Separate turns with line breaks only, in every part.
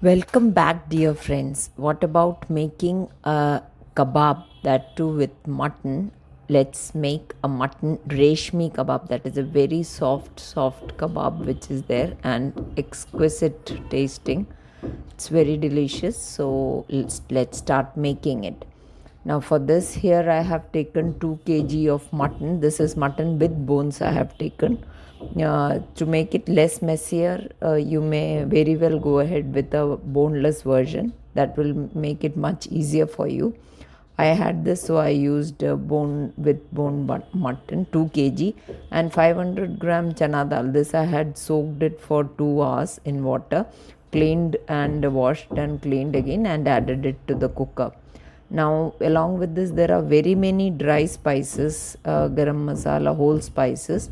Welcome back, dear friends. What about making a kebab, that too with mutton? Let's make a mutton Reshmi Kebab. That is a very soft kebab which is there and exquisite tasting. It's very delicious. So let's start making it. Now for this, here I have taken 2 kg of mutton. This is mutton with bones I have taken. To make it less messier, you may very well go ahead with a boneless version. That will make it much easier for you. I had this, so I used bone with mutton 2 kg and 500 gram chana dal. This I had soaked it for 2 hours in water, cleaned and washed and cleaned again, and added it to the cooker. Now, along with this, there are very many dry spices, garam masala, whole spices,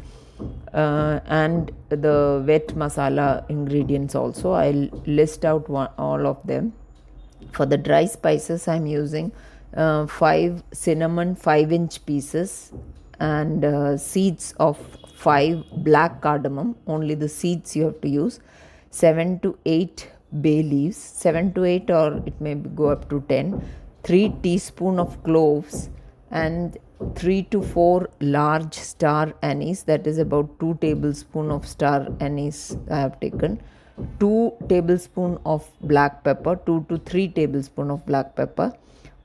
and the wet masala ingredients also. I'll list out all of them. For the dry spices, I'm using 5 cinnamon 5-inch pieces and seeds of 5 black cardamom. Only the seeds you have to use. 7 to 8 bay leaves, 7 to 8, or it may go up to 10. 3 teaspoon of cloves and 3 to 4 large star anise, that is about 2 tablespoon of star anise I have taken. 2 tablespoon of black pepper, 2 to 3 tablespoon of black pepper.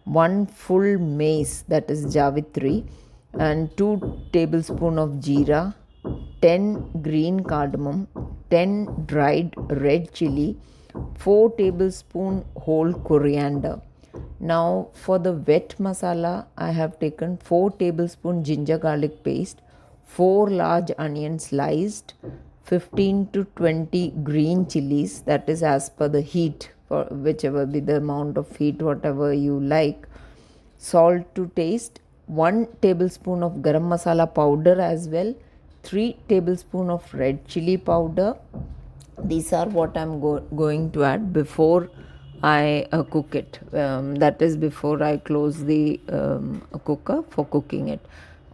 1 full mace, that is javitri, and 2 tablespoon of jeera. 10 green cardamom, 10 dried red chilli, 4 tablespoon whole coriander. Now for the wet masala, I have taken 4 tablespoon ginger garlic paste, 4 large onions sliced, 15 to 20 green chillies, that is as per the heat, for whichever be the amount of heat, whatever you like. Salt to taste, 1 tablespoon of garam masala powder as well, 3 tablespoon of red chilli powder. These are what I'm going to add before I cook it. That is before I close the cooker for cooking it.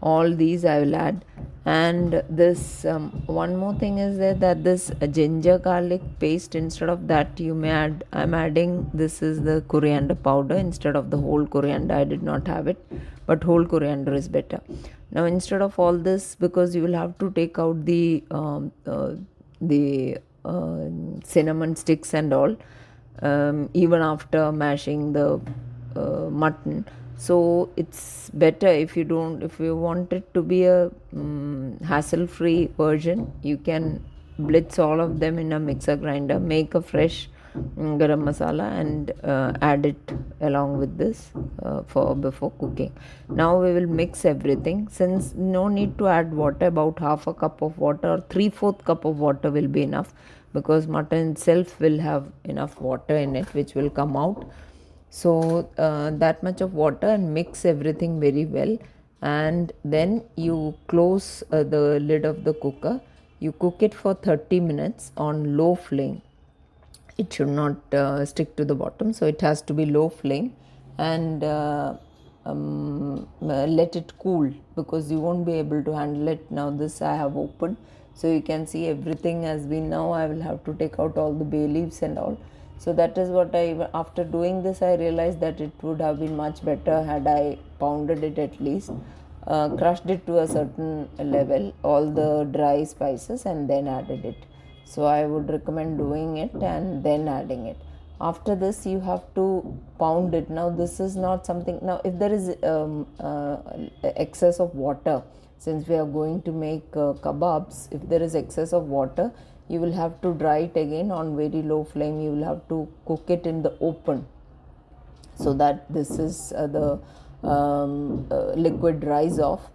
All these I will add. And this one more thing is that this ginger garlic paste, instead of that you may add, I'm adding, this is the coriander powder instead of the whole coriander. I did not have it, but whole coriander is better. Now instead of all this, because you will have to take out the cinnamon sticks and all, even after mashing the mutton. So it's better if you want it to be a hassle free version, you can blitz all of them in a mixer grinder, make a fresh garam masala and add it along with this for before cooking. Now we will mix everything. Since no need to add water, about half a cup of water or 3/4 cup of water will be enough, because mutton itself will have enough water in it which will come out. So that much of water, and mix everything very well, and then you close the lid of the cooker. You cook it for 30 minutes on low flame. It should not stick to the bottom, so it has to be low flame, and let it cool, because you won't be able to handle it. Now this I have opened, so you can see everything has been. Now I will have to take out all the bay leaves and all. So that is what after doing this, I realized that it would have been much better had I pounded it, at least crushed it to a certain level, all the dry spices, and then added it. So I would recommend doing it and then adding it. After this, you have to pound it. Now this is not something, now if there is excess of water, since we are going to make kebabs, if there is excess of water, you will have to dry it again on very low flame. You will have to cook it in the open, so that this is the liquid dries off.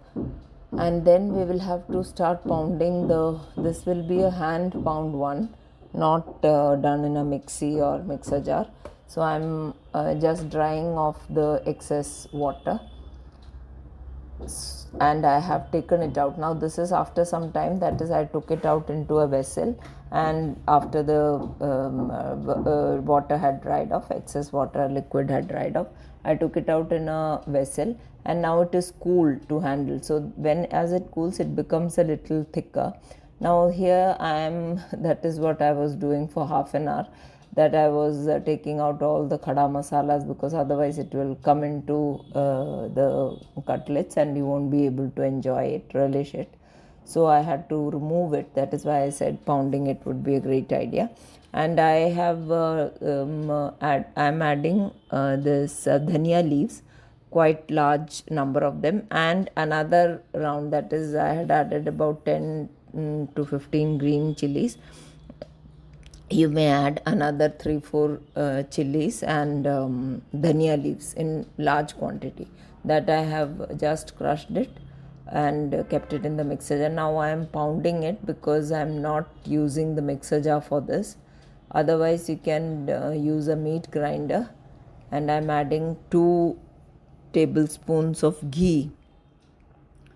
And then we will have to start pounding this will be a hand pound one, not done in a mixie or mixer jar. So I'm just drying off the excess water, and I have taken it out. Now this is after some time, that is I took it out into a vessel, and after the water had dried off, excess water liquid had dried off, I took it out in a vessel, and now it is cool to handle. So when as it cools, it becomes a little thicker. Now here I am, that is what I was doing for half an hour, that I was taking out all the khada masalas, because otherwise it will come into the cutlets and you won't be able to enjoy it, relish it. So I had to remove it. That is why I said pounding it would be a great idea. And I have I'm adding this dhania leaves, quite large number of them, and another round, that is I had added about 10 to 15 green chillies. You may add another 3-4 chillies and dhania leaves in large quantity. That I have just crushed it and kept it in the mixer jar. Now I am pounding it because I am not using the mixer jar for this. Otherwise you can use a meat grinder. And I am adding 2 tablespoons of ghee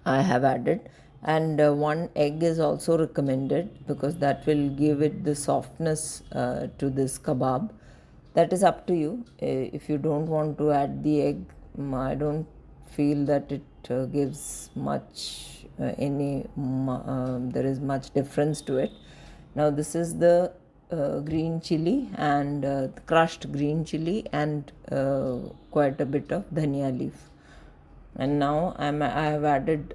I have added, and 1 egg is also recommended, because that will give it the softness to this kebab. That is up to you. If you don't want to add the egg, I don't feel that it gives much there is much difference to it. Now this is the green chili and crushed green chili and quite a bit of dhania leaf. And now I have added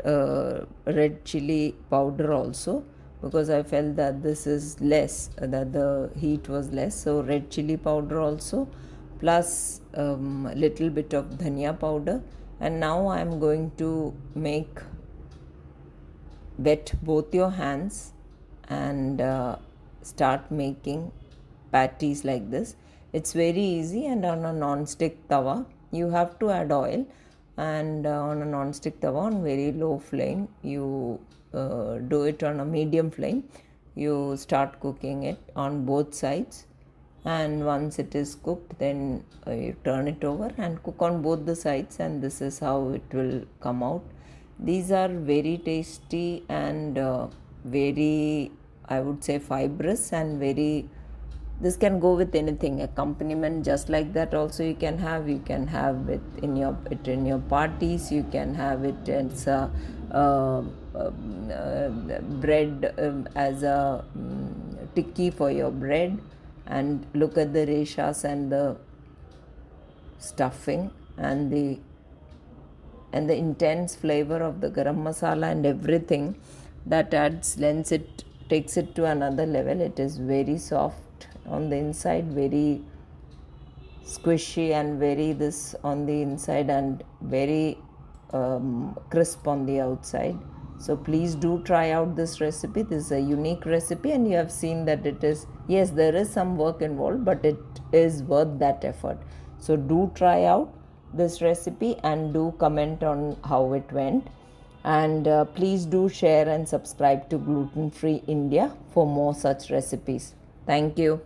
red chili powder also, because I felt that this is less, that the heat was less. So red chili powder also, plus little bit of dhania powder. And now I am going to wet both your hands and start making patties like this. It's very easy, and on a non-stick tawa you have to add oil, and on a non-stick tawa on very low flame, you do it on a medium flame. You start cooking it on both sides, and once it is cooked, then you turn it over and cook on both the sides, and this is how it will come out. These are very tasty and very, I would say, fibrous, and very, this can go with anything, accompaniment just like that also you can have it in your parties. You can have it as a bread, as a tikki for your bread. And look at the reshas and the stuffing and the intense flavor of the garam masala and everything that takes it to another level. It is very soft on the inside, very squishy, and very this on the inside, and very crisp on the outside. So please do try out this recipe. This is a unique recipe, and you have seen that it is, yes, there is some work involved, but it is worth that effort. So do try out this recipe and do comment on how it went. And please do share and subscribe to Gluten Free India for more such recipes. Thank you.